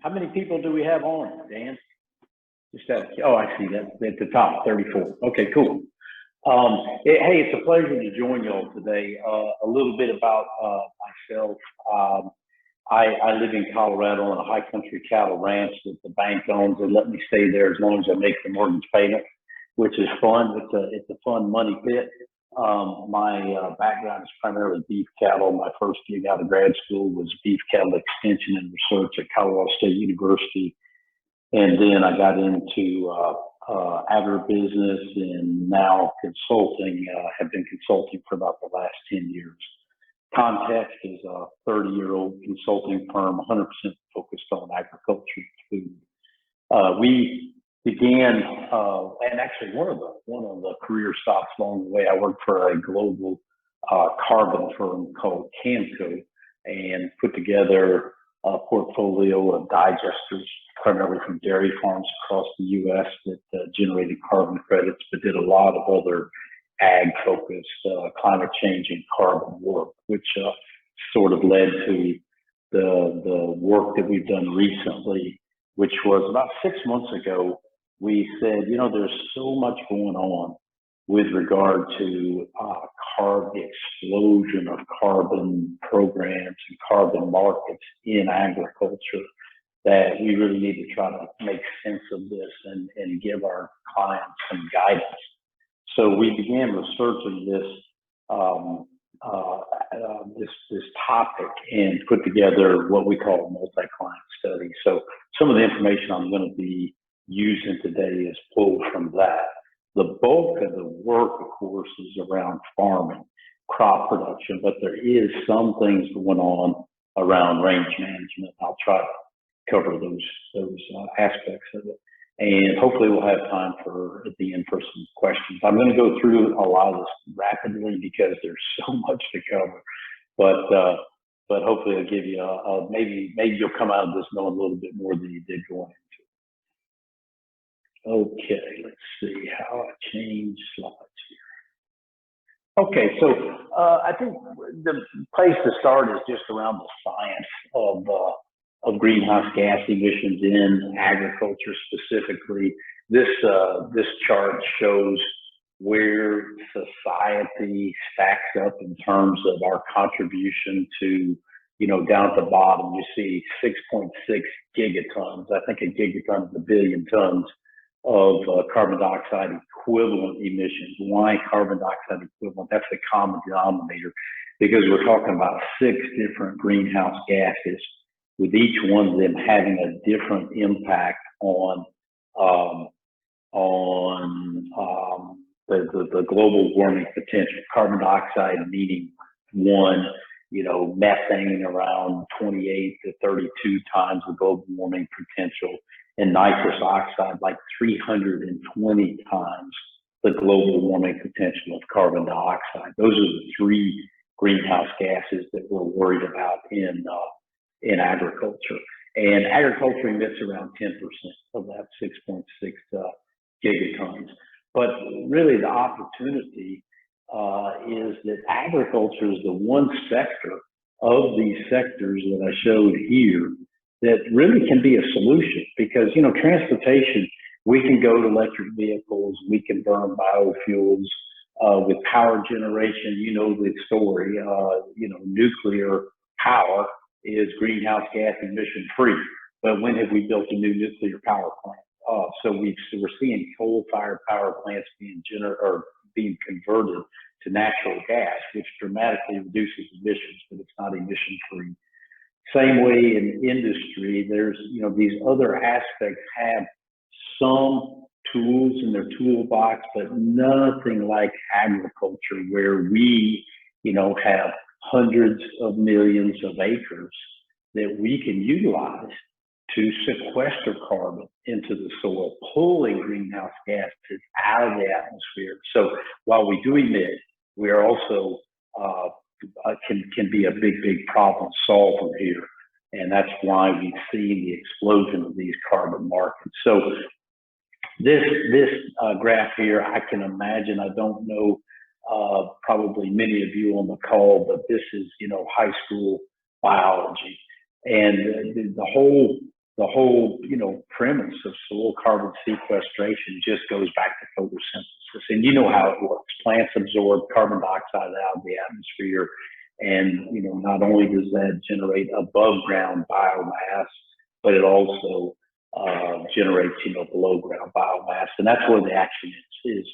How many people do we have on, Dan? Just that. Oh, I see that at the top, 34. Okay, cool. Hey, it's a pleasure to join y'all today. A little bit about myself. I live in Colorado on a high country cattle ranch that the bank owns and let me stay there as long as I make the mortgage payment, which is fun. It's a fun money pit. My background is primarily beef cattle. My first gig out of grad school was beef cattle extension and research at Colorado State University. And then I got into agribusiness and now consulting, have been consulting for about the last 10 years. Context is a 30-year-old consulting firm, 100% focused on agriculture and food. We began, and actually one of the career stops along the way, I worked for a global carbon firm called Camco and put together a portfolio of digesters, primarily from dairy farms across the U.S. that generated carbon credits, but did a lot of other ag-focused climate change and carbon work, which sort of led to the work that we've done recently, which was about 6 months ago. We said, you know, there's so much going on with regard to the explosion of carbon programs and carbon markets in agriculture that we really need to try to make sense of this and give our clients some guidance. So we began researching this topic and put together what we call a multi-client study. So some of the information I'm going to be using today is pulled from that. The bulk of the work, of course, is around farming, crop production, but there is some things going on around range management. I'll try to cover those aspects of it. And hopefully we'll have time at the end for some questions. I'm going to go through a lot of this rapidly because there's so much to cover, but hopefully it'll give you maybe you'll come out of this knowing a little bit more than you did going into it. Okay, let's see how I change slides here. Okay, so I think the place to start is just around the science of greenhouse gas emissions in agriculture specifically. This chart shows where society stacks up in terms of our contribution to, you know, down at the bottom, you see 6.6 gigatons. I think a gigaton is a billion tons of carbon dioxide equivalent emissions. Why carbon dioxide equivalent? That's the common denominator, because we're talking about 6 different greenhouse gases, with each one of them having a different impact on the global warming potential. Carbon dioxide meaning 1, you know, methane around 28 to 32 times the global warming potential, and nitrous oxide like 320 times the global warming potential of carbon dioxide. Those are the 3 greenhouse gases that we're worried about in agriculture. And agriculture emits around 10% of that 6.6 gigatons. But really the opportunity is that agriculture is the one sector of these sectors that I showed here that really can be a solution, because, you know, transportation, we can go to electric vehicles, we can burn biofuels. With power generation, you know the story, you know, nuclear power is greenhouse gas emission free. But when have we built a new nuclear power plant? So we're seeing coal-fired power plants being converted to natural gas, which dramatically reduces emissions, but it's not emission free. Same way in industry, there's, you know, these other aspects have some tools in their toolbox, but nothing like agriculture, where we, you know, have hundreds of millions of acres that we can utilize to sequester carbon into the soil, pulling greenhouse gases out of the atmosphere. So while we do emit, we are also can be a big problem solver here. And that's why we've seen the explosion of these carbon markets. So this graph here, I can imagine, I don't know, probably many of you on the call, but this is, you know, high school biology. And the whole the whole, premise of soil carbon sequestration just goes back to photosynthesis. And you know how it works. Plants absorb carbon dioxide out of the atmosphere. And, not only does that generate above ground biomass, but it also generates, below ground biomass. And that's where the action is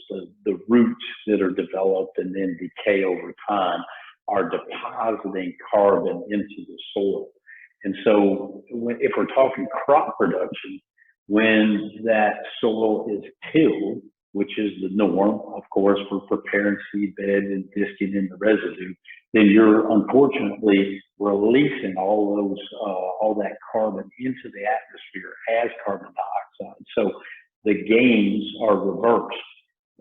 the roots that are developed and then decay over time are depositing carbon into the soil. And so if we're talking crop production, when that soil is tilled, which is the norm, of course, for preparing seed bed and disking in the residue, then you're unfortunately releasing all that carbon into the atmosphere as carbon dioxide. So the gains are reversed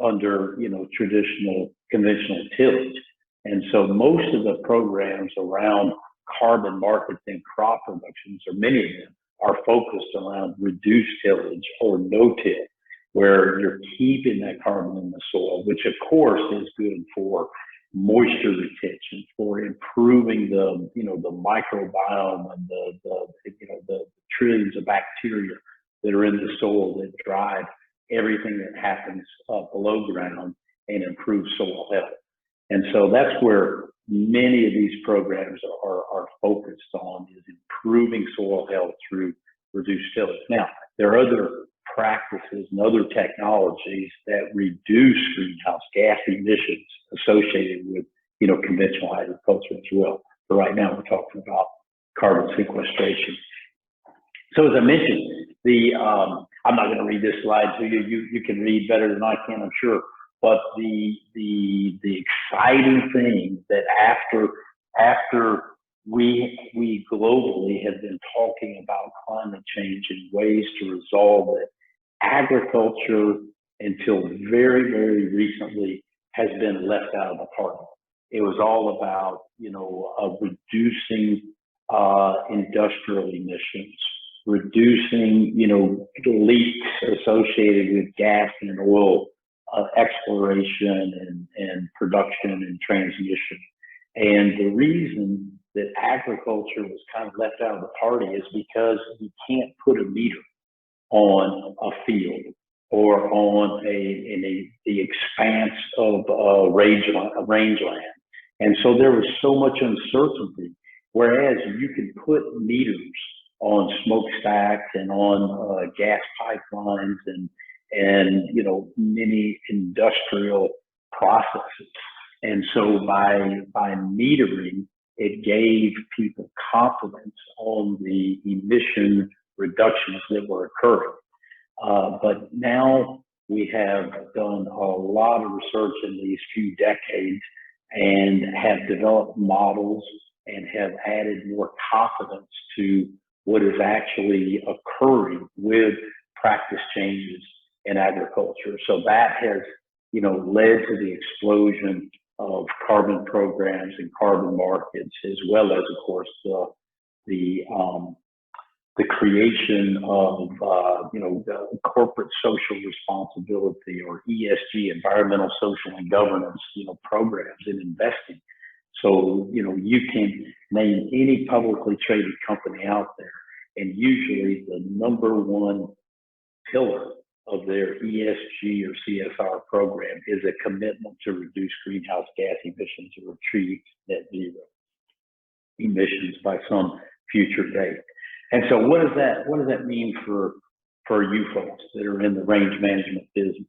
under, traditional conventional tillage. And so most of the programs around carbon markets and crop productions, or many of them, are focused around reduced tillage or no-till, where you're keeping that carbon in the soil, which of course is good for moisture retention, for improving the microbiome and the trillions of bacteria that are in the soil that drive everything that happens below ground and improve soil health. And so that's where many of these programs are focused on, is improving soil health through reduced tillage. Now, there are other practices and other technologies that reduce greenhouse gas emissions associated with, conventional agriculture as well. But right now we're talking about carbon sequestration. So as I mentioned, I'm not going to read this slide to you. You can read better than I can, I'm sure. But the exciting thing that after we globally have been talking about climate change and ways to resolve it, agriculture until very, very recently has been left out of the party. It was all about, reducing industrial emissions, reducing, leaks associated with gas and oil exploration and production and transmission. And the reason that agriculture was kind of left out of the party is because you can't put a meter on a field or on the expanse of rangeland. And so there was so much uncertainty, whereas you can put meters on smokestacks and on gas pipelines and many industrial processes. And so by metering, it gave people confidence on the emission reductions that were occurring. But now we have done a lot of research in these few decades and have developed models and have added more confidence to what is actually occurring with practice changes in agriculture. So that has, led to the explosion of carbon programs and carbon markets, as well as, of course, the creation of, the corporate social responsibility, or ESG, environmental, social, and governance, programs in investing. So, you can name any publicly traded company out there, and usually the number one pillar of their ESG or CSR program is a commitment to reduce greenhouse gas emissions or achieve net zero emissions by some future date. And so what does that mean for you folks that are in the range management business?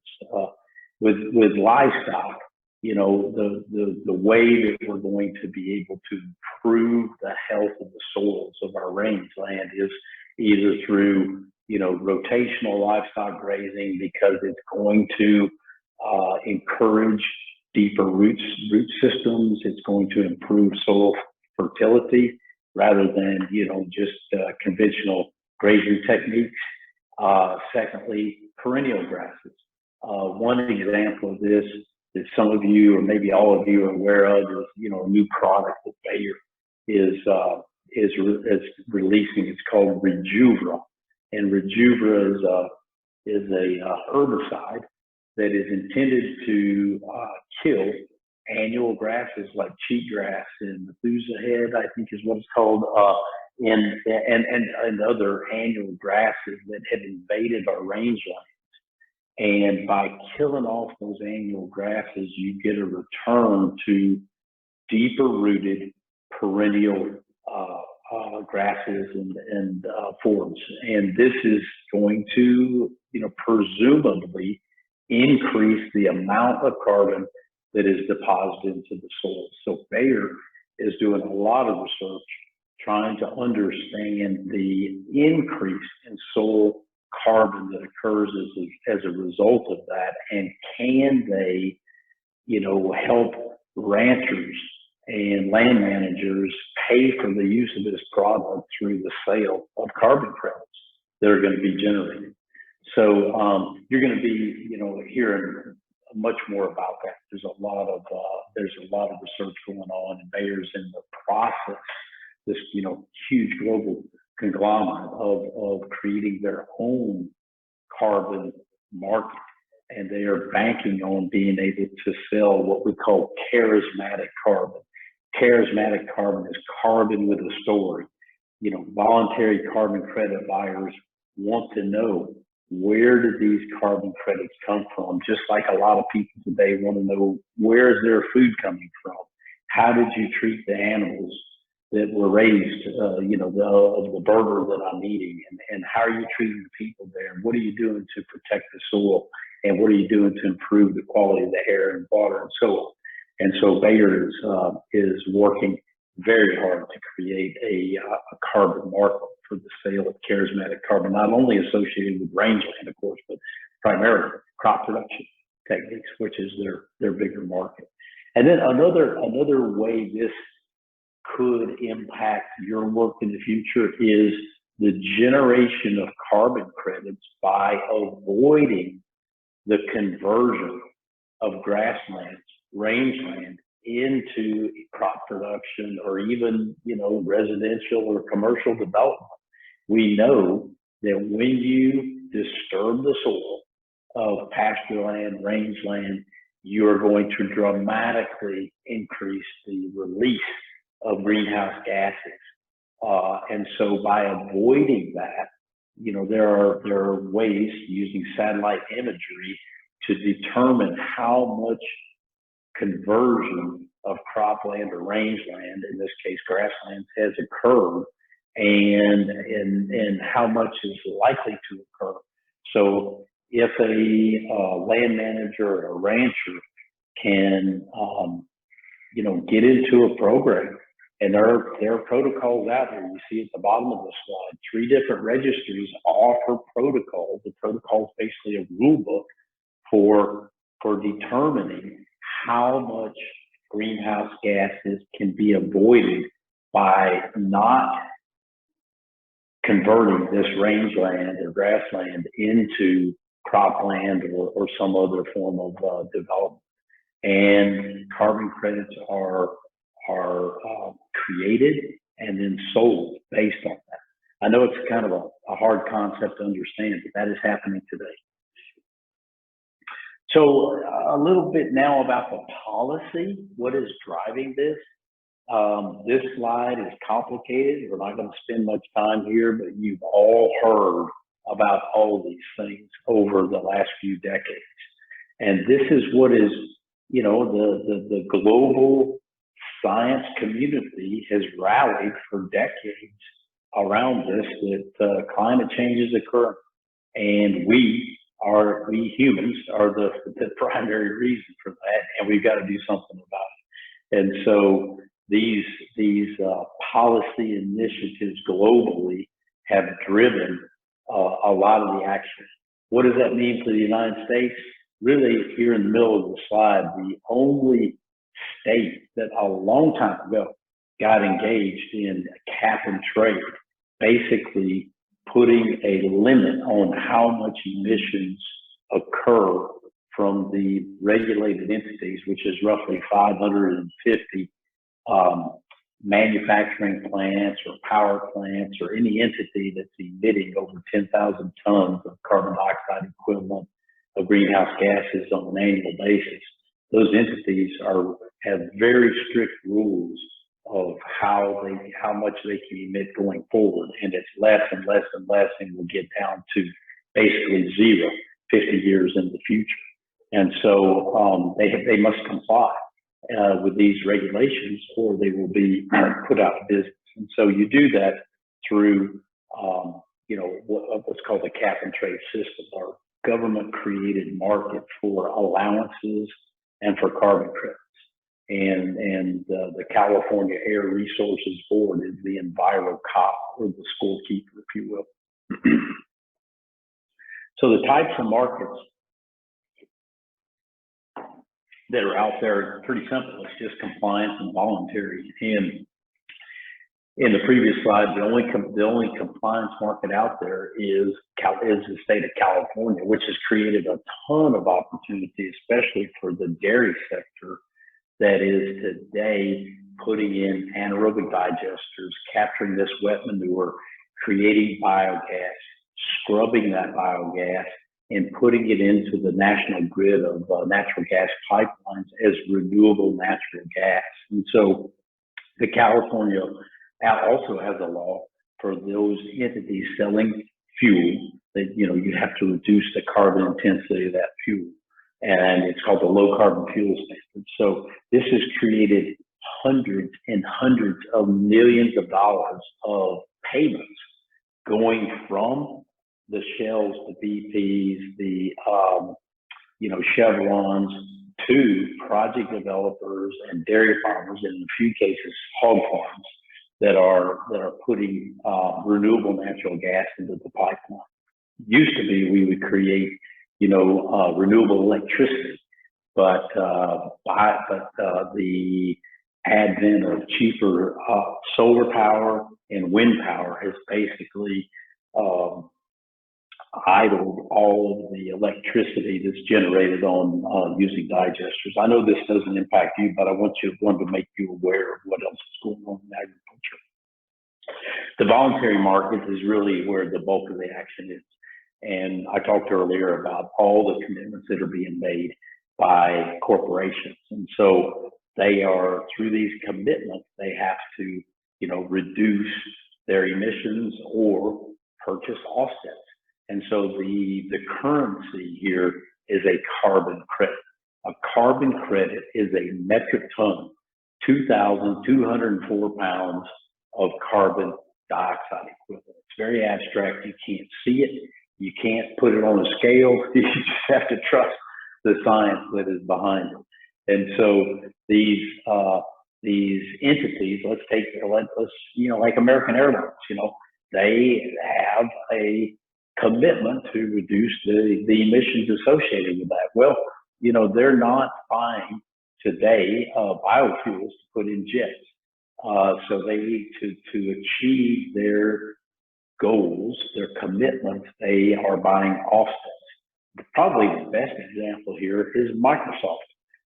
With livestock, the way that we're going to be able to improve the health of the soils of our rangeland is either through rotational livestock grazing, because it's going to encourage deeper root systems. It's going to improve soil fertility rather than, just conventional grazing techniques. Secondly, perennial grasses. One example of this that some of you, or maybe all of you, are aware of is, a new product that Bayer is releasing. It's called Rejuvra. And Rejuvra is a herbicide that is intended to kill annual grasses like cheatgrass and Methuselah head, I think is what it's called, and other annual grasses that have invaded our rangeland. And by killing off those annual grasses, you get a return to deeper rooted perennial grasses and forbs. And this is going to, presumably increase the amount of carbon that is deposited into the soil. So Bayer is doing a lot of research trying to understand the increase in soil carbon that occurs as a result of that, and can they, help ranchers and land managers pay for the use of this product through the sale of carbon credits that are going to be generated. So you're going to be, hearing much more about that. There's a lot of research going on, and Bayer's in the process, this huge global conglomerate of creating their own carbon market, and they are banking on being able to sell what we call charismatic carbon. Charismatic carbon is carbon with a story. Voluntary carbon credit buyers want to know, where did these carbon credits come from? Just like a lot of people today want to know, where is their food coming from? How did you treat the animals that were raised, of the burger that I'm eating, and how are you treating the people there? What are you doing to protect the soil? And what are you doing to improve the quality of the air and water and so on? And so Bayer is working very hard to create a carbon market for the sale of charismatic carbon, not only associated with rangeland, of course, but primarily crop production techniques, which is their bigger market. And then another way this could impact your work in the future is the generation of carbon credits by avoiding the conversion of grasslands, rangeland, into crop production, or even, residential or commercial development. We know that when you disturb the soil of pasture land, rangeland, you are going to dramatically increase the release of greenhouse gases. And so by avoiding that, there are ways using satellite imagery to determine how much conversion of cropland or rangeland, in this case grasslands, has occurred, and how much is likely to occur. So if a land manager or a rancher can, get into a program, and there are protocols out there. You see at the bottom of the slide, 3 different registries offer protocols. The protocol is basically a rule book for determining how much greenhouse gases can be avoided by not converting this rangeland or grassland into cropland or some other form of development. And carbon credits are created and then sold based on that. I know it's kind of a hard concept to understand, but that is happening today. So a little bit now about the policy. What is driving this? This slide is complicated. We're not going to spend much time here, but you've all heard about all these things over the last few decades. And this is what is, the global science community has rallied for decades around this, that climate change is occurring. And we humans are the primary reason for that, and we've got to do something about it. And so these policy initiatives globally have driven a lot of the action. What does that mean for the United States? Really, here in the middle of the slide, the only state that a long time ago got engaged in cap and trade, basically putting a limit on how much emissions occur from the regulated entities, which is roughly 550 manufacturing plants or power plants or any entity that's emitting over 10,000 tons of carbon dioxide equivalent of greenhouse gases on an annual basis. Those entities have very strict rules of how much they can emit going forward, and it's less and less and less, and will get down to basically zero 50 years in the future. And so they must comply with these regulations, or they will be put out of business. And so you do that through what's called the cap and trade system, or government created market for allowances and for carbon credits. And the California Air Resources Board is the EnviroCop, or the scorekeeper, if you will. So the types of markets that are out there are pretty simple. It's just compliance and voluntary. And in the previous slide, the only compliance market out there is the state of California, which has created a ton of opportunity, especially for the dairy sector, that is today putting in anaerobic digesters, capturing this wet manure, creating biogas, scrubbing that biogas, and putting it into the national grid of natural gas pipelines as renewable natural gas. And so the California also has a law for those entities selling fuel that, you have to reduce the carbon intensity of that fuel. And it's called the low carbon fuel standard. So this has created hundreds and hundreds of millions of dollars of payments going from the Shells, the BPs, the Chevrons, to project developers and dairy farmers, and in a few cases hog farms that are putting renewable natural gas into the pipeline. Used to be we would create renewable electricity, but the advent of cheaper solar power and wind power has basically idled all of the electricity that's generated on using digesters. I know this doesn't impact you, but I wanted to make you aware of what else is going on in agriculture. The voluntary market is really where the bulk of the action is. And I talked earlier about all the commitments that are being made by corporations. And so they are, through these commitments, they have to, reduce their emissions or purchase offsets. And so the currency here is a carbon credit. A carbon credit is a metric ton, 2,204 pounds of carbon dioxide equivalent. It's very abstract. You can't see it. You can't put it on a scale. You just have to trust the science that is behind it. And so these entities, let's like American Airlines, they have a commitment to reduce the emissions associated with that. Well, they're not buying today biofuels to put in jets. So they need to achieve their goals, their commitments, they are buying offsets. Probably the best example here is Microsoft.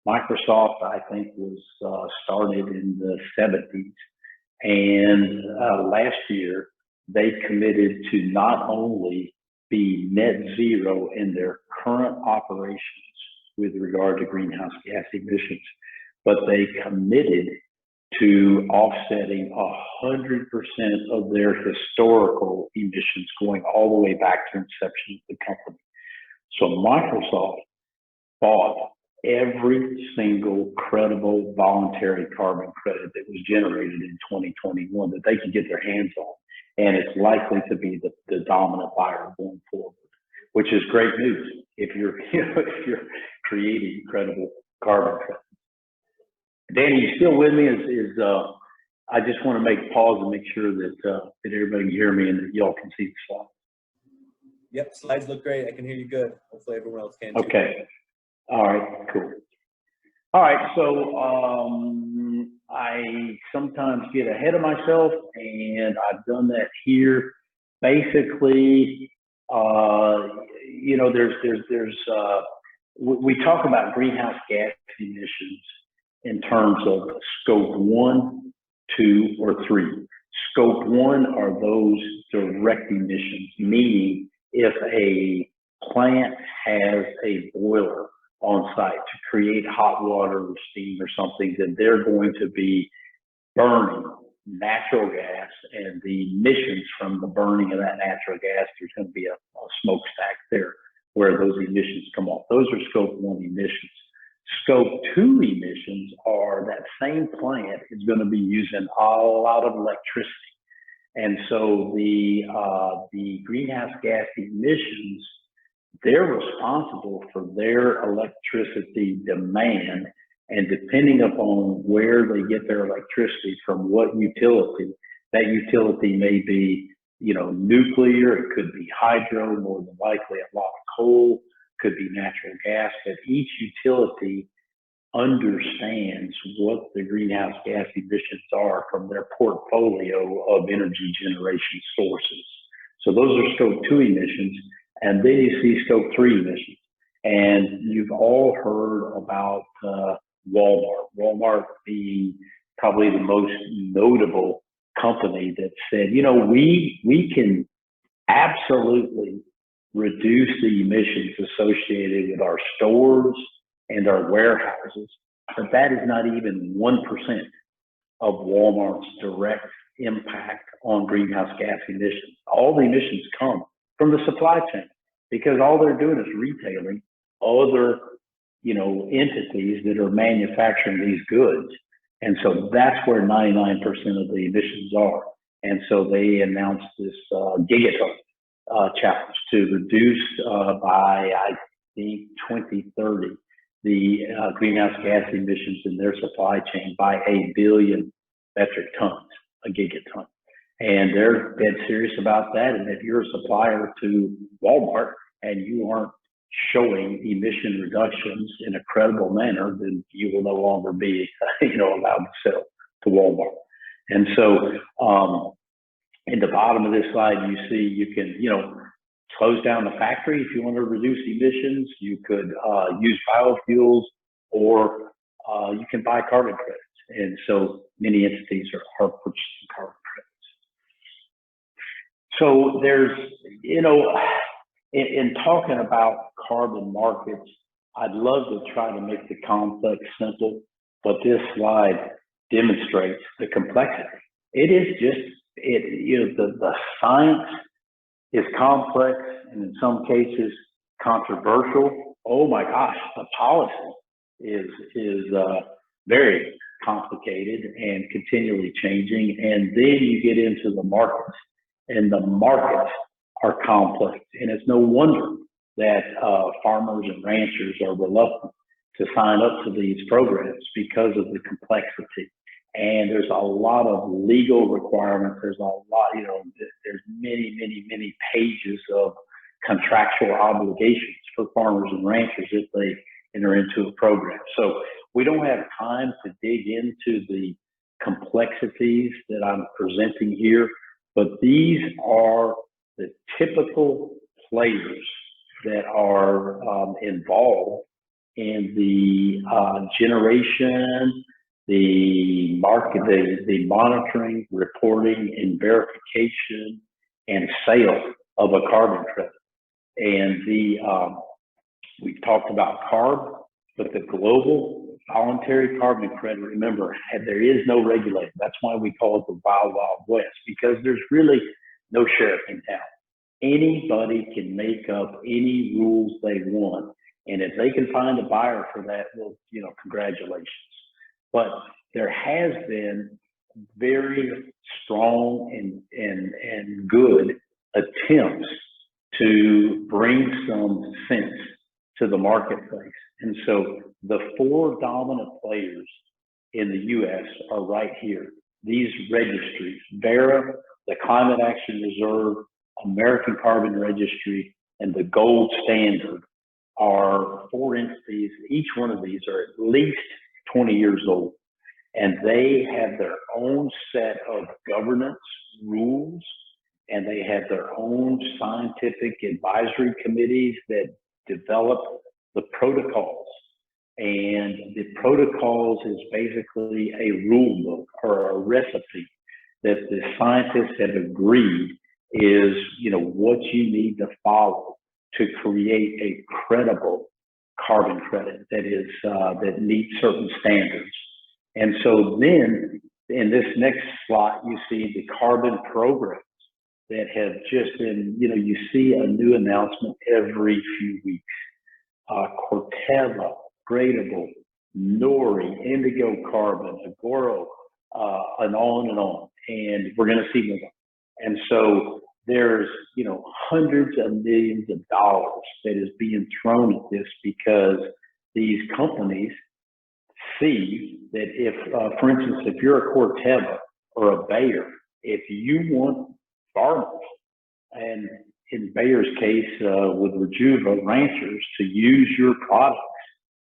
Microsoft, I think, was started in the 70s. And last year, they committed to not only be net zero in their current operations with regard to greenhouse gas emissions, but they committed to offsetting 100% of their historical emissions going all the way back to inception of the company. So Microsoft bought every single credible voluntary carbon credit that was generated in 2021 that they could get their hands on. And it's likely to be the dominant buyer going forward, which is great news if you're creating credible carbon credits. Danny, you still with me? I just want to make pause and make sure that everybody can hear me and that y'all can see the slide. Yep, slides look great. I can hear you good. Hopefully everyone else can too. Okay. All right, cool. All right, so I sometimes get ahead of myself, and I've done that here. Basically, we talk about greenhouse gas emissions in terms of scope 1, 2, or 3. Scope 1 are those direct emissions, meaning if a plant has a boiler on site to create hot water or steam or something, then they're going to be burning natural gas and the emissions from the burning of that natural gas, there's going to be a smokestack there where those emissions come off. Those are scope 1 emissions. Scope 2 emissions are that same plant is going to be using a lot of electricity. And so the greenhouse gas emissions, they're responsible for their electricity demand, and depending upon where they get their electricity from, what utility, that utility may be, nuclear, it could be hydro, more than likely a lot of coal, could be natural gas, but each utility understands what the greenhouse gas emissions are from their portfolio of energy generation sources. So those are scope 2 emissions. And then you see scope 3 emissions. And you've all heard about Walmart. Walmart being probably the most notable company that said, we can absolutely reduce the emissions associated with our stores and our warehouses, but that is not even 1% of Walmart's direct impact on greenhouse gas emissions. All the emissions come from the supply chain, because all they're doing is retailing other, entities that are manufacturing these goods. And so that's where 99% of the emissions are. And so they announced this gigaton challenge to reduce by, I think, 2030, the greenhouse gas emissions in their supply chain by 1 billion metric tons, a gigaton. And they're dead serious about that. And if you're a supplier to Walmart and you aren't showing emission reductions in a credible manner, then you will no longer be, allowed to sell to Walmart. And so, in the bottom of this slide, you see you can, close down the factory if you want to reduce emissions. You could use biofuels, or you can buy carbon credits. And so many entities are purchasing carbon credits. So there's, in talking about carbon markets, I'd love to try to make the complex simple, but this slide demonstrates the complexity. It is just, the science is complex and in some cases controversial. Oh my gosh, the policy is very complicated and continually changing. And then you get into the markets, and the markets are complex. And it's no wonder that farmers and ranchers are reluctant to sign up to these programs because of the complexity. And there's a lot of legal requirements. There's a lot, there's many pages of contractual obligations for farmers and ranchers if they enter into a program. So we don't have time to dig into the complexities that I'm presenting here, but these are the typical players that are involved in the generation, the market, the monitoring, reporting, and verification and sale of a carbon credit. And we've talked about CARB, but the global voluntary carbon credit, remember, there is no regulator. That's why we call it the Wild Wild West, because there's really no sheriff in town. Anybody can make up any rules they want. And if they can find a buyer for that, well, congratulations. But there has been very strong and good attempts to bring some sense to the marketplace. And so the 4 dominant players in the U.S. are right here. These registries, VERA, the Climate Action Reserve, American Carbon Registry, and the Gold Standard are 4 entities. Each one of these are at least 20 years old, and they have their own set of governance rules, and they have their own scientific advisory committees that develop the protocols. And the protocols is basically a rule book or a recipe that the scientists have agreed is, what you need to follow to create a credible carbon credit that is that meets certain standards. And so then in this next slide, you see the carbon programs that have just been, you see a new announcement every few weeks. Corteva, Gradable, Nori, Indigo Carbon, Agoro, and on and on. And we're going to see more. And so there's, hundreds of millions of dollars that is being thrown at this because these companies see that if, for instance, if you're a Corteva or a Bayer, if you want farmers, and in Bayer's case with Rejuva ranchers, to use your products,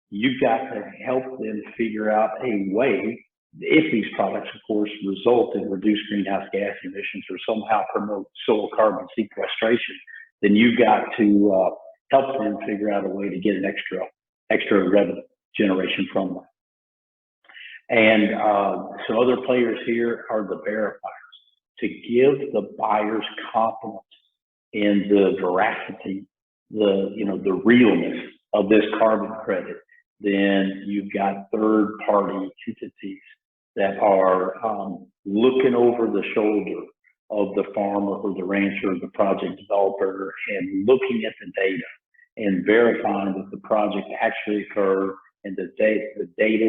you've got to help them figure out a way, if these products, of course, result in reduced greenhouse gas emissions or somehow promote soil carbon sequestration, then you've got to help them figure out a way to get an extra revenue generation from them. And some other players here are the verifiers, to give the buyers confidence in the veracity, the realness of this carbon credit. Then you've got third-party entities that are looking over the shoulder of the farmer or the rancher or the project developer and looking at the data and verifying that the project actually occurred and the data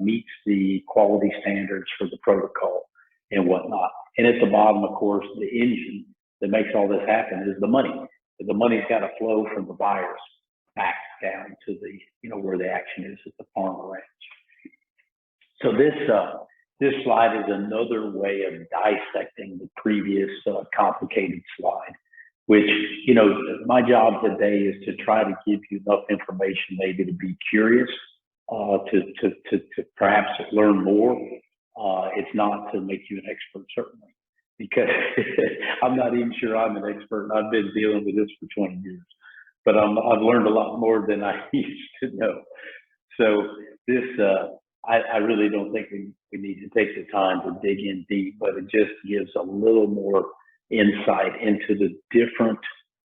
meets the quality standards for the protocol and whatnot. And at the bottom, of course, the engine that makes all this happen is the money. The money's got to flow from the buyers back down to the, where the action is at the farm or ranch. So this slide is another way of dissecting the previous complicated slide, which, my job today is to try to give you enough information maybe to be curious, to perhaps learn more. It's not to make you an expert, certainly, because I'm not even sure I'm an expert, and I've been dealing with this for 20 years. But I've learned a lot more than I used to know. So this, I really don't think we need to take the time to dig in deep, but it just gives a little more insight into the different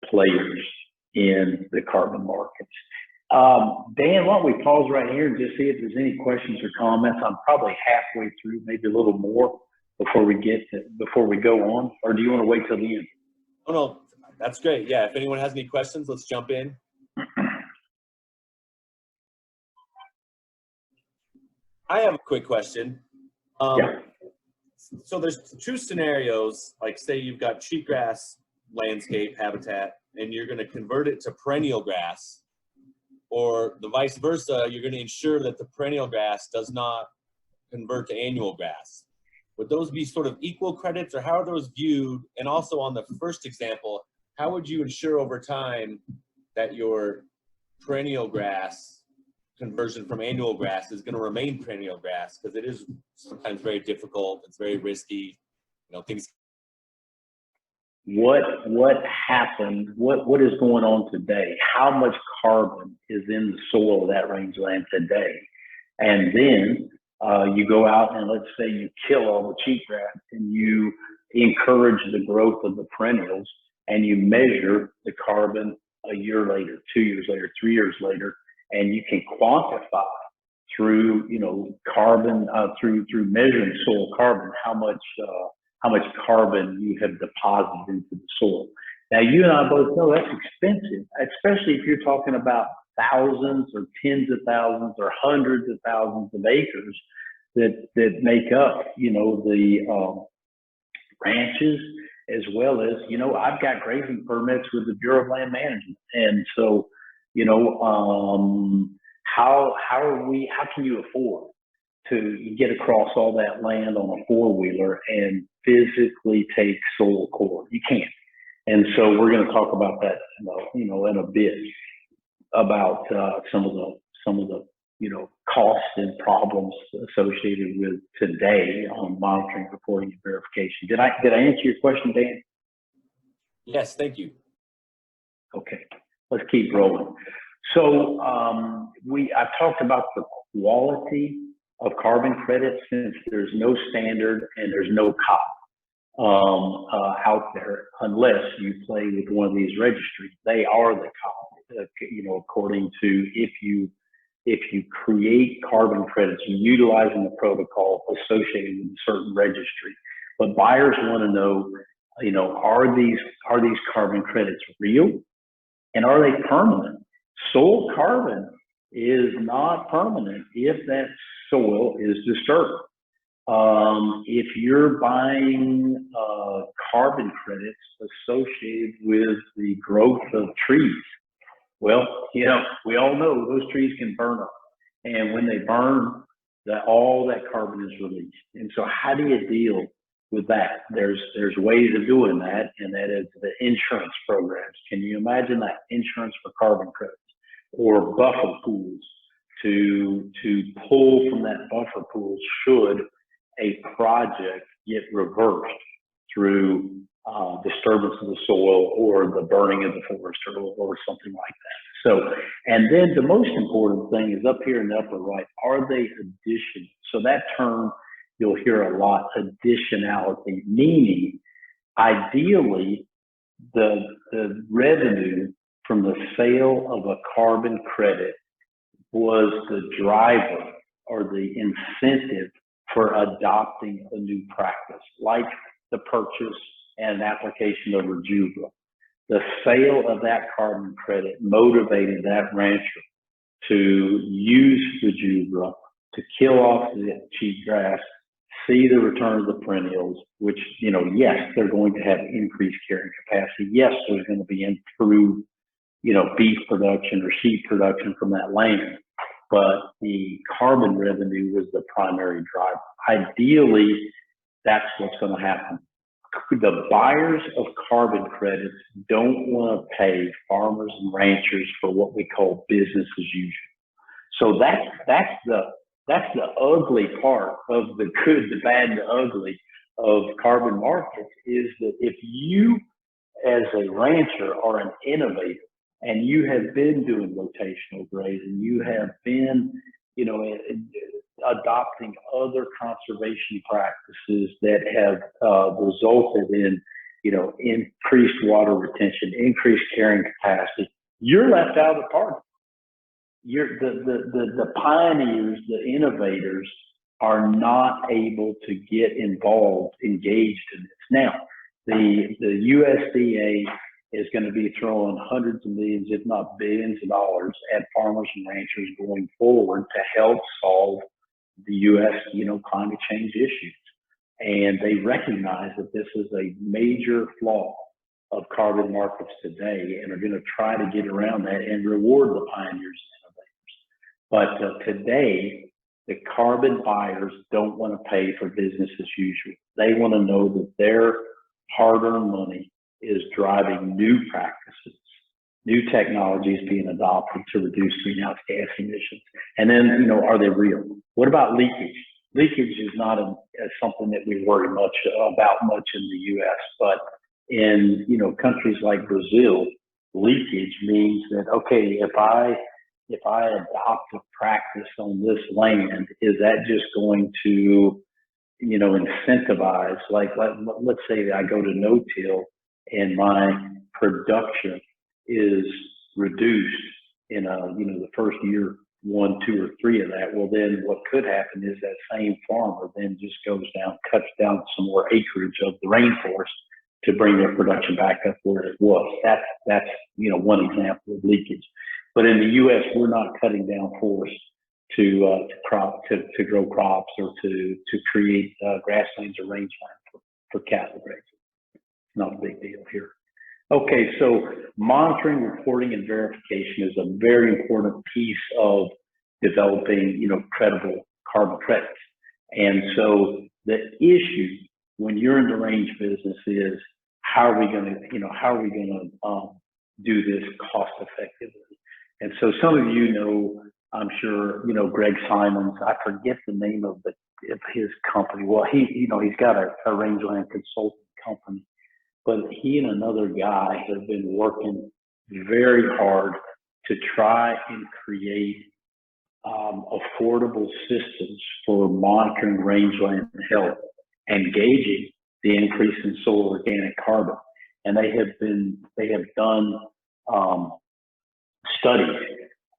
players in the carbon markets. Dan, why don't we pause right here and just see if there's any questions or comments? I'm probably halfway through, maybe a little more before we go on, or do you want to wait till the end? Oh, no, that's great. Yeah, if anyone has any questions, let's jump in. I have a quick question. Yeah. So there's two scenarios, like say you've got cheatgrass landscape habitat and you're going to convert it to perennial grass, or the vice versa, you're going to ensure that the perennial grass does not convert to annual grass. Would those be sort of equal credits, or how are those viewed? And also on the first example, how would you ensure over time that your perennial grass conversion from annual grass is going to remain perennial grass? Because it is sometimes very difficult, it's very risky, things. What happened, what is going on today? How much carbon is in the soil of that rangeland today? And then you go out and let's say you kill all the cheatgrass and you encourage the growth of the perennials, and you measure the carbon a year later, 2 years later, 3 years later, and you can quantify through, carbon, through measuring soil carbon, how much carbon you have deposited into the soil. Now, you and I both know that's expensive, especially if you're talking about thousands or tens of thousands or hundreds of thousands of acres that make up, the ranches, as well as, I've got grazing permits with the Bureau of Land Management. And so, how can you afford to get across all that land on a four-wheeler and physically take soil core? You can't. And so we're going to talk about that, in a bit, about some of the costs and problems associated with today on monitoring, reporting, and verification. Did I answer your question, Dan? Yes, thank you. Okay, let's keep rolling. So I've talked about the quality of carbon credits, since there's no standard and there's no cop out there unless you play with one of these registries. They are the cop, according to if if you create carbon credits utilizing the protocol associated with a certain registry. But buyers want to know, are these carbon credits real, and are they permanent? Soil carbon is not permanent if that soil is disturbed. If you're buying carbon credits associated with the growth of trees, well, we all know those trees can burn up, and when they burn, all that carbon is released. And so, how do you deal with that? There's ways of doing that, and that is the insurance programs. Can you imagine that? Insurance for carbon credits, or buffer pools to pull from that buffer pool should a project get reversed through disturbance of the soil or the burning of the forest or something like that. So, and then the most important thing is up here in the upper right, are they additional? So that term you'll hear a lot, additionality, meaning ideally the revenue from the sale of a carbon credit was the driver or the incentive for adopting a new practice, like the purchase and application of Rejuva. The sale of that carbon credit motivated that rancher to use Rejuva to kill off the cheatgrass, see the return of the perennials, which, yes, they're going to have increased carrying capacity. Yes, there's going to be improved, beef production or sheep production from that land. But the carbon revenue was the primary driver. Ideally, that's what's going to happen. The buyers of carbon credits don't want to pay farmers and ranchers for what we call business as usual. So that's the ugly part of the good, the bad, and the ugly of carbon markets, is that if you as a rancher are an innovator and you have been doing rotational grazing, you have been, adopting other conservation practices that have resulted in, increased water retention, increased carrying capacity, you're left out of the party. The pioneers, the innovators are not able to get involved, engaged in this. Now, the USDA is going to be throwing hundreds of millions, if not billions of dollars at farmers and ranchers going forward to help solve the U.S., climate change issues. And they recognize that this is a major flaw of carbon markets today, and are going to try to get around that and reward the pioneers and innovators. But today, the carbon buyers don't want to pay for business as usual. They want to know that their hard-earned money is driving new practices, new technologies being adopted to reduce greenhouse gas emissions. And then, are they real? What about leakage? Leakage is not something that we worry much about in the U.S., but in countries like Brazil, leakage means that, okay, if I adopt a practice on this land, is that just going to incentivize, like let's say I go to no-till and my production is reduced in the first year, 1, 2, or 3 of that. Well, then what could happen is that same farmer then just goes down, cuts down some more acreage of the rainforest to bring their production back up where it was. That's one example of leakage. But in the U.S., we're not cutting down forests to grow crops or to create grasslands or rangeland for cattle grazing. It's not a big deal here. Okay, so monitoring, reporting, and verification is a very important piece of developing, credible carbon credits. And so the issue when you're in the range business is how are we going to do this cost effectively? And so some of I'm sure, Greg Simons. I forget the name of his company. Well, he's got a rangeland consulting company. But he and another guy have been working very hard to try and create affordable systems for monitoring rangeland health and gauging the increase in soil organic carbon. And they have done studies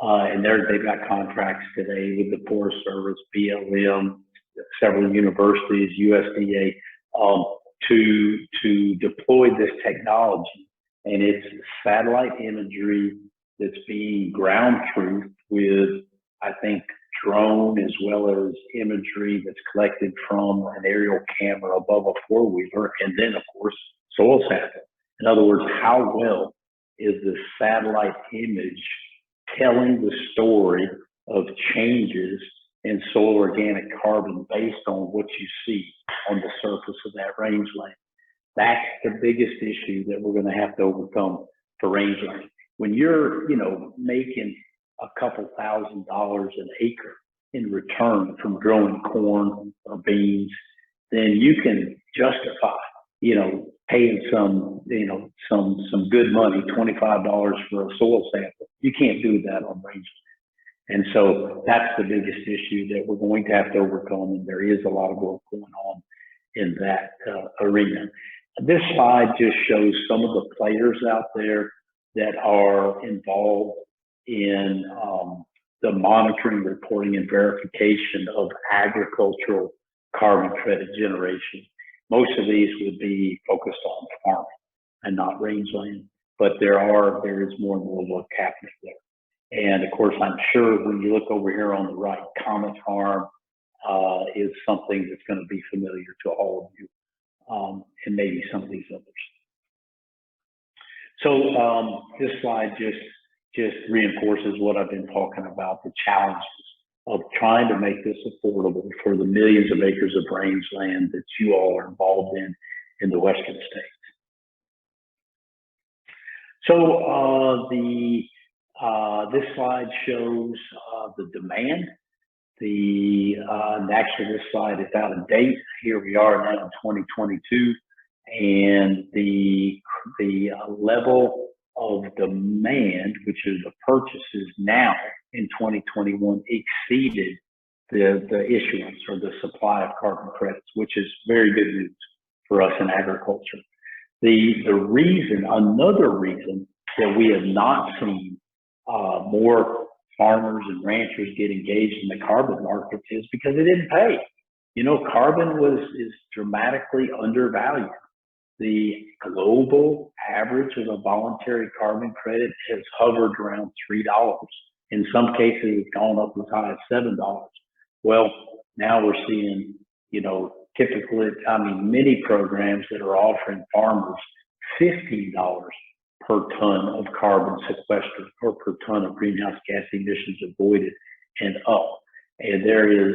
and they've got contracts today with the Forest Service, BLM, several universities, USDA, um, to deploy this technology. And it's satellite imagery that's being ground truthed with, I think, drone as well as imagery that's collected from an aerial camera above a four-wheeler, and then, of course, soil sample. In other words, how well is the satellite image telling the story of changes in soil organic carbon based on what you see on the surface of that rangeland? That's the biggest issue that we're going to have to overcome for rangeland. When you're, making a couple $1,000s an acre in return from growing corn or beans, then you can justify, paying some good money, $25 for a soil sample. You can't do that on rangeland. And so that's the biggest issue that we're going to have to overcome, and there is a lot of work going on in that arena. This slide just shows some of the players out there that are involved in the monitoring, reporting, and verification of agricultural carbon credit generation. Most of these would be focused on farming and not rangeland, but there is more and more work happening there. And of course, I'm sure when you look over here on the right, Comet Farm is something that's going to be familiar to all of you, and maybe some of these others. So this slide just reinforces what I've been talking about, the challenges of trying to make this affordable for the millions of acres of rangeland that you all are involved in the Western states. So this slide shows the demand. Actually, this slide is out of date. Here we are now in 2022, and the level of demand, which is the purchases now in 2021, exceeded the issuance or the supply of carbon credits, which is very good news for us in agriculture. Another reason that we have not seen more farmers and ranchers get engaged in the carbon markets is because it didn't pay. Carbon is dramatically undervalued. The global average of a voluntary carbon credit has hovered around $3. In some cases, it's gone up as high as $7. Well, now we're seeing, many programs that are offering farmers $15 per ton of carbon sequestered or per ton of greenhouse gas emissions avoided and up. And there is,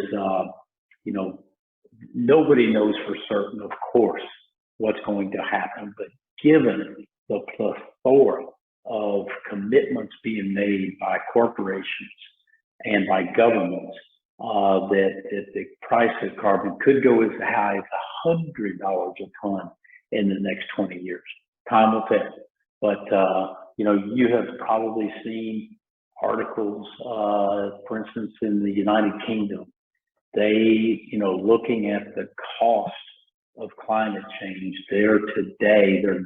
nobody knows for certain, of course, what's going to happen, but given the plethora of commitments being made by corporations and by governments, that the price of carbon could go as high as $100 a ton in the next 20 years. Time will tell. But, you have probably seen articles, for instance, in the United Kingdom, they, looking at the cost of climate change, their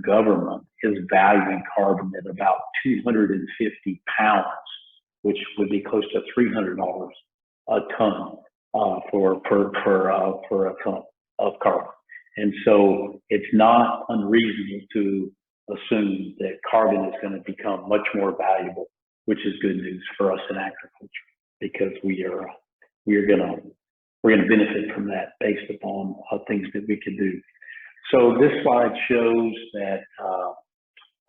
government is valuing carbon at about 250 pounds, which would be close to $300 a ton for a ton of carbon. And so it's not unreasonable to assume that carbon is going to become much more valuable, which is good news for us in agriculture, because we're going to benefit from that based upon things that we can do. So this slide shows that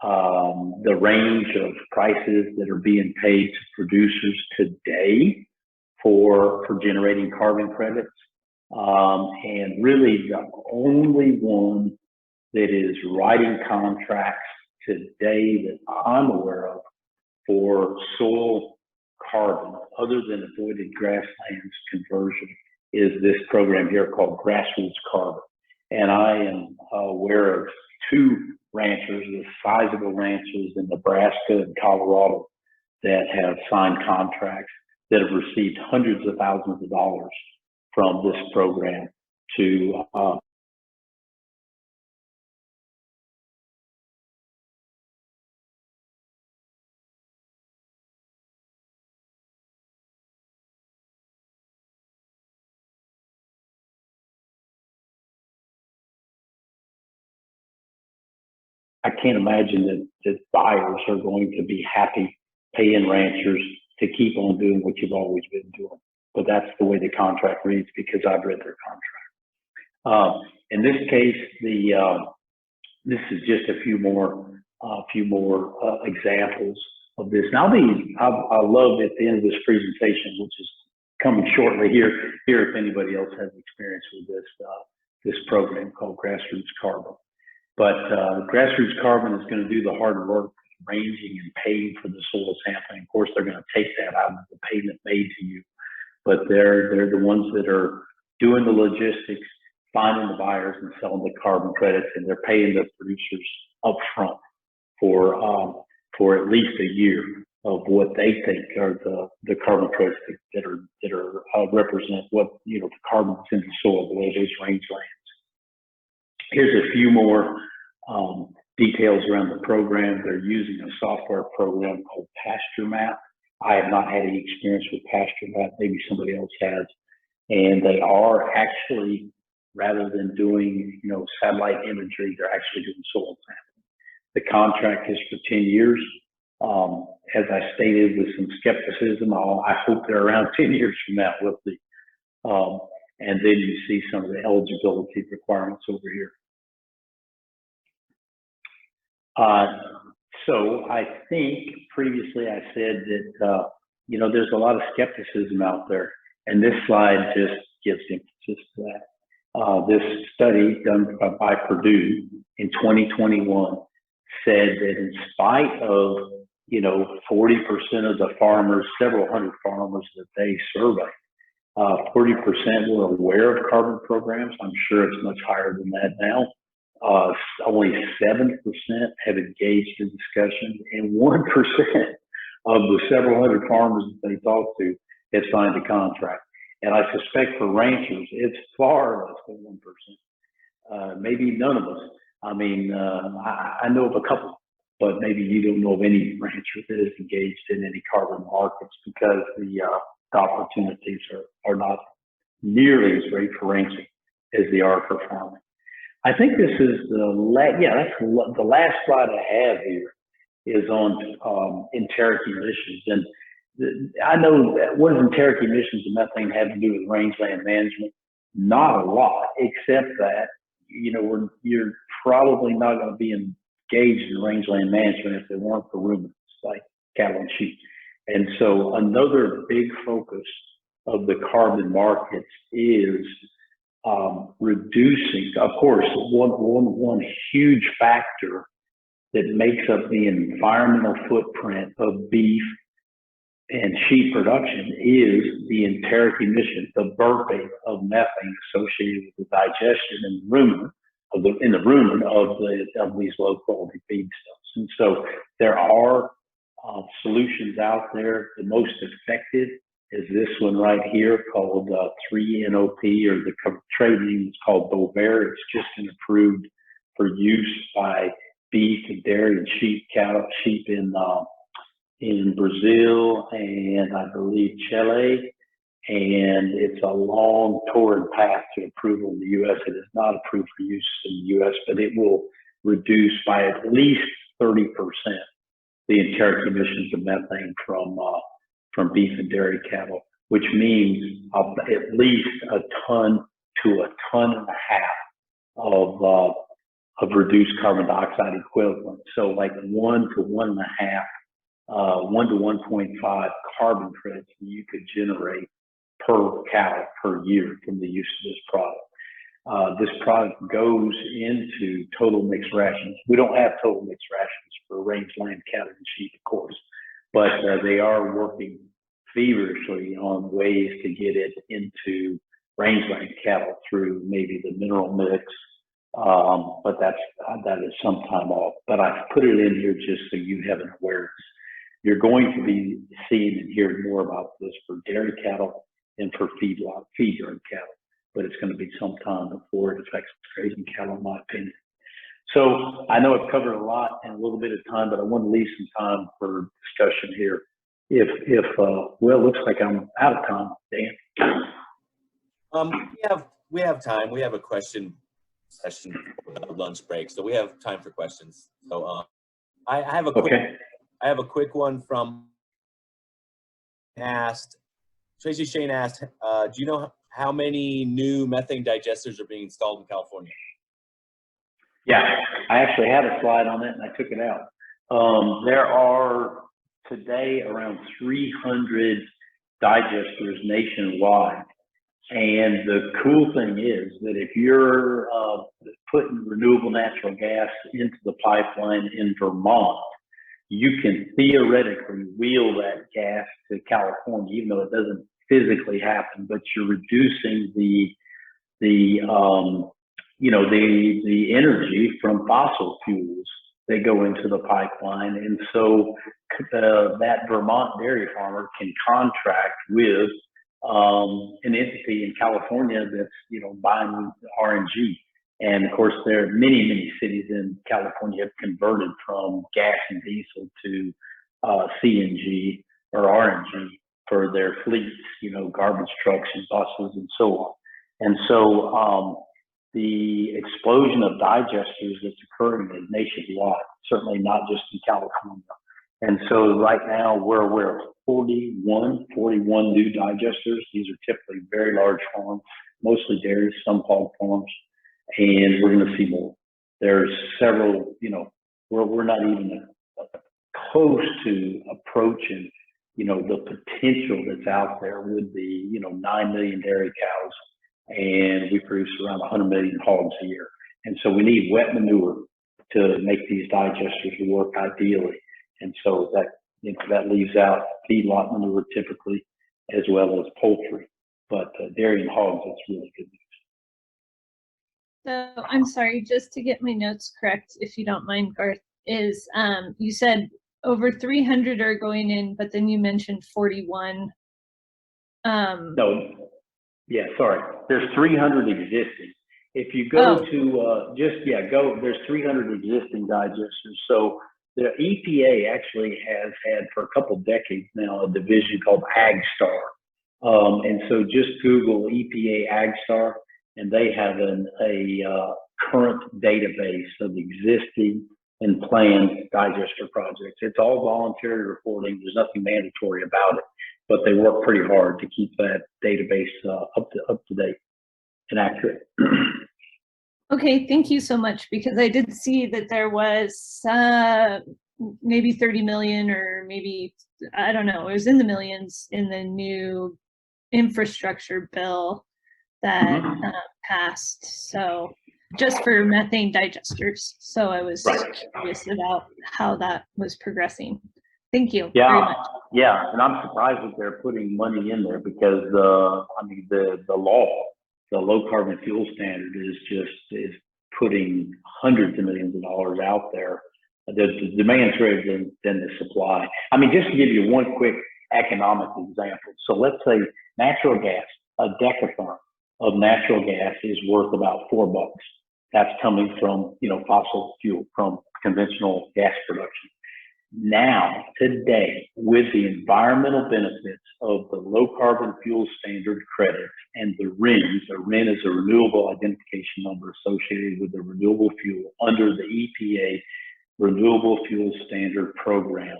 the range of prices that are being paid to producers today for generating carbon credits. And really the only one that is writing contracts today that I'm aware of for soil carbon, other than avoided grasslands conversion, is this program here called Grassroots Carbon. And I am aware of two ranchers, the sizable ranchers in Nebraska and Colorado, that have signed contracts that have received hundreds of thousands of dollars from this program to I can't imagine that buyers are going to be happy paying ranchers to keep on doing what you've always been doing. But that's the way the contract reads because I've read their contract. In this case, this is just a few more examples of this. Now, I love at the end of this presentation, which is coming shortly here if anybody else has experience with this program called Grassroots Carbon. But Grassroots Carbon is going to do the hard work, ranging and paying for the soil sampling. Of course, they're going to take that out of the payment made to you, but they're the ones that are doing the logistics, finding the buyers and selling the carbon credits, and they're paying the producers up front for at least a year of what they think are the carbon credits that are represent what the carbon that's in the soil below those rangelands. Here's a few more details around the program. They're using a software program called Pasture Map. I have not had any experience with Pasture Map. Maybe somebody else has. And they are actually, rather than doing satellite imagery, they're actually doing soil sampling. The contract is for 10 years. As I stated, with some skepticism, I hope they're around 10 years from now. We'll see. And then you see some of the eligibility requirements over here. So I think previously I said that, there's a lot of skepticism out there, and this slide just gives emphasis to that. This study done by Purdue in 2021 said that in spite of, 40% of the farmers, several hundred farmers that they surveyed, 40% were aware of carbon programs. I'm sure it's much higher than that now. Only 7% have engaged in discussion, and 1% of the several hundred farmers that they talked to have signed a contract. And I suspect for ranchers, it's far less than 1%. Maybe none of us. I mean, I know of a couple, but maybe you don't know of any rancher that is engaged in any carbon markets because the opportunities are not nearly as great for ranching as they are for farming. I think this is that's the last slide I have here is on enteric emissions. And I know that what does enteric emissions and methane have to do with rangeland management? Not a lot, except that, you're probably not going to be engaged in rangeland management if there weren't for ruminants like cattle and sheep. And so another big focus of the carbon markets is reducing. Of course, one huge factor that makes up the environmental footprint of beef and sheep production is the enteric emission, the burping of methane associated with the digestion in the rumen of these low quality feedstuffs. And so there are solutions out there. The most effective is this one right here called 3-NOP, or the trade name is called Bovaer. It's just been approved for use by beef and dairy and sheep in Brazil and I believe Chile. And it's a long, torrid path to approval in the U.S. It is not approved for use in the U.S., but it will reduce by at least 30% the enteric emissions of methane from beef and dairy cattle, which means at least a ton to a ton and a half of reduced carbon dioxide equivalent. So like 1 to 1.5, 1 to 1.5 carbon credits that you could generate per cow per year from the use of this product. This product goes into total mixed rations. We don't have total mixed rations for rangeland cattle and sheep, of course, but they are working feverishly on ways to get it into rangeland cattle through maybe the mineral mix, but that is some time off. But I've put it in here just so you have an awareness. You're going to be seeing and hearing more about this for dairy cattle and for feed-yard cattle, but it's going to be some time before it affects grazing cattle, in my opinion. So I know I've covered a lot in a little bit of time, but I want to leave some time for discussion here. Well, it looks like I'm out of time, Dan. We have time. We have a question session, lunch break. So we have time for questions. So I have a quick, Okay. I have a quick one from Tracy Shane asked, do you know how many new methane digesters are being installed in California? Yeah, I actually had a slide on it and I took it out. There are today around 300 digesters nationwide. And the cool thing is that if you're putting renewable natural gas into the pipeline in Vermont, you can theoretically wheel that gas to California, even though it doesn't physically happen, but you're reducing the energy from fossil fuels that go into the pipeline. And so that Vermont dairy farmer can contract with an entity in California that's, buying RNG. And of course, there are many, many cities in California have converted from gas and diesel to CNG or RNG for their fleets, garbage trucks and buses and so on. And so the explosion of digesters that's occurring is nationwide, certainly not just in California. And so right now we're aware of 41 new digesters. These are typically very large farms, mostly dairies, some hog farms, and we're going to see more. There's several, we're not even close to approaching, the potential that's out there with the, 9 million dairy cows, and we produce around 100 million hogs a year. And so we need wet manure to make these digesters work ideally. And so that leaves out feedlot manure typically, as well as poultry. But dairy and hogs, that's really good news. So I'm sorry, just to get my notes correct, if you don't mind, Garth, is you said over 300 are going in, but then you mentioned 41. No, yeah, sorry. There's 300 existing. If you go to there's 300 existing digesters. So the EPA actually has had for a couple decades now a division called AgStar. And so just Google EPA AgStar, and they have a current database of existing and planned digester projects. It's all voluntary reporting. There's nothing mandatory about it, but they work pretty hard to keep that database up to date and accurate. Okay, thank you so much, because I did see that there was maybe 30 million or maybe, I don't know, it was in the millions in the new infrastructure bill that passed. So just for methane digesters. So I was curious about how that was progressing. Thank you very much. Yeah, and I'm surprised that they're putting money in there because the law, the low carbon fuel standard is putting hundreds of millions of dollars out there. The demand's greater than the supply. Just to give you one quick economic example. So let's say natural gas, a decatherm of natural gas is worth about $4. That's coming from, fossil fuel, from conventional gas production. Now, today, with the environmental benefits of the low carbon fuel standard credits and the RINs, a RIN is a renewable identification number associated with the renewable fuel under the EPA Renewable Fuel Standard Program,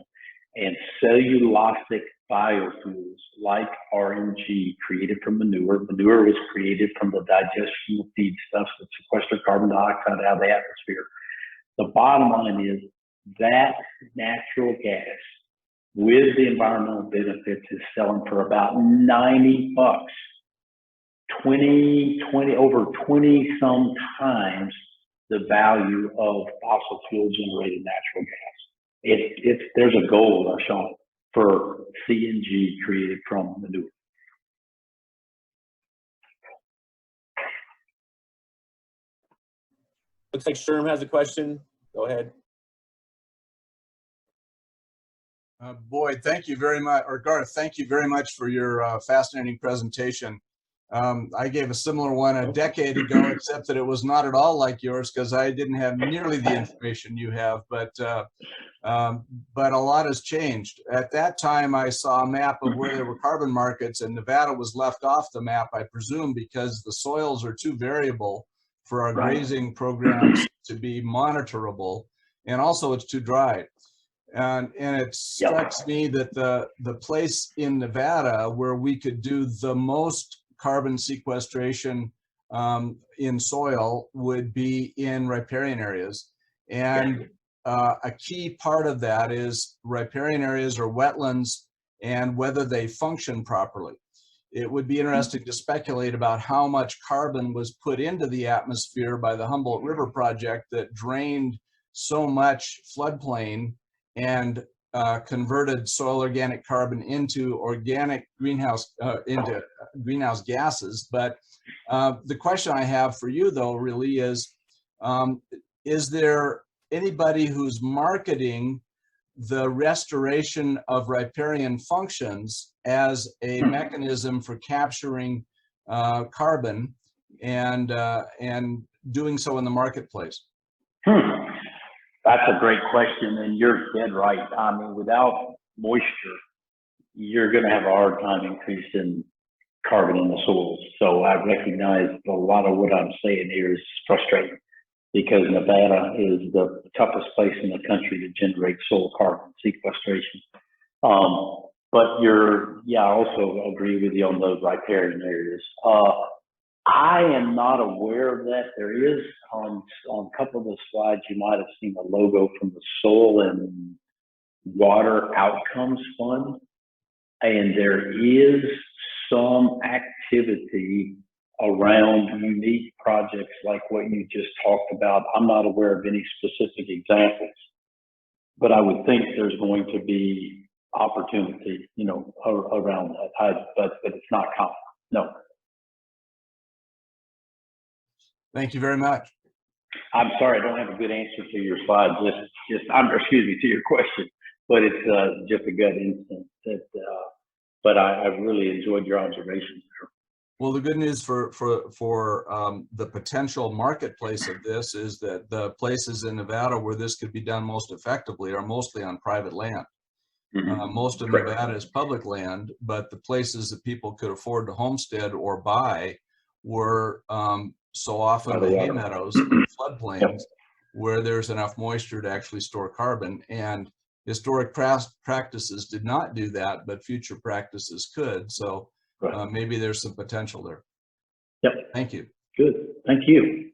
and cellulosic biofuels like RNG created from manure. Manure was created from the digestion of feedstuffs that sequester carbon dioxide out of the atmosphere. The bottom line is that natural gas with the environmental benefits is selling for about $90, over 20 some times the value of fossil fuel generated natural gas. There's a goal, Sean, for CNG created from manure. Looks like Sherm has a question. Go ahead. Boyd, thank you very much, or Garth, thank you very much for your fascinating presentation. I gave a similar one a decade ago, except that it was not at all like yours because I didn't have nearly the information you have, but a lot has changed. At that time, I saw a map of where there were carbon markets, and Nevada was left off the map, I presume, because the soils are too variable for our Right. grazing programs to be monitorable, and also it's too dry. And it strikes me that the place in Nevada where we could do the most carbon sequestration in soil would be in riparian areas. And a key part of that is riparian areas or wetlands and whether they function properly. It would be interesting to speculate about how much carbon was put into the atmosphere by the Humboldt River project that drained so much floodplain and converted soil organic carbon into organic greenhouse gases. But the question I have for you, though, really is there anybody who's marketing the restoration of riparian functions as a mechanism for capturing carbon and doing so in the marketplace? That's a great question, and you're dead right. I mean, without moisture, you're going to have a hard time increasing carbon in the soils. So I recognize a lot of what I'm saying here is frustrating, because Nevada is the toughest place in the country to generate soil carbon sequestration. But I also agree with you on those riparian areas. I am not aware of that. There is on a couple of the slides, you might have seen a logo from the Soil and Water Outcomes Fund, and there is some activity around unique projects like what you just talked about. I'm not aware of any specific examples, but I would think there's going to be opportunity, around that. But it's not common. No. Thank you very much. I'm sorry, I don't have a good answer to your slide. To your question, but it's just a gut instinct. But I really enjoyed your observations there. Well, the good news for the potential marketplace of this is that the places in Nevada where this could be done most effectively are mostly on private land. Most of Nevada is public land, but the places that people could afford to homestead or buy were so often the hay meadows and floodplains where there's enough moisture to actually store carbon. And historic practices did not do that, but future practices could. So maybe there's some potential there. Yep. Thank you. Good. Thank you.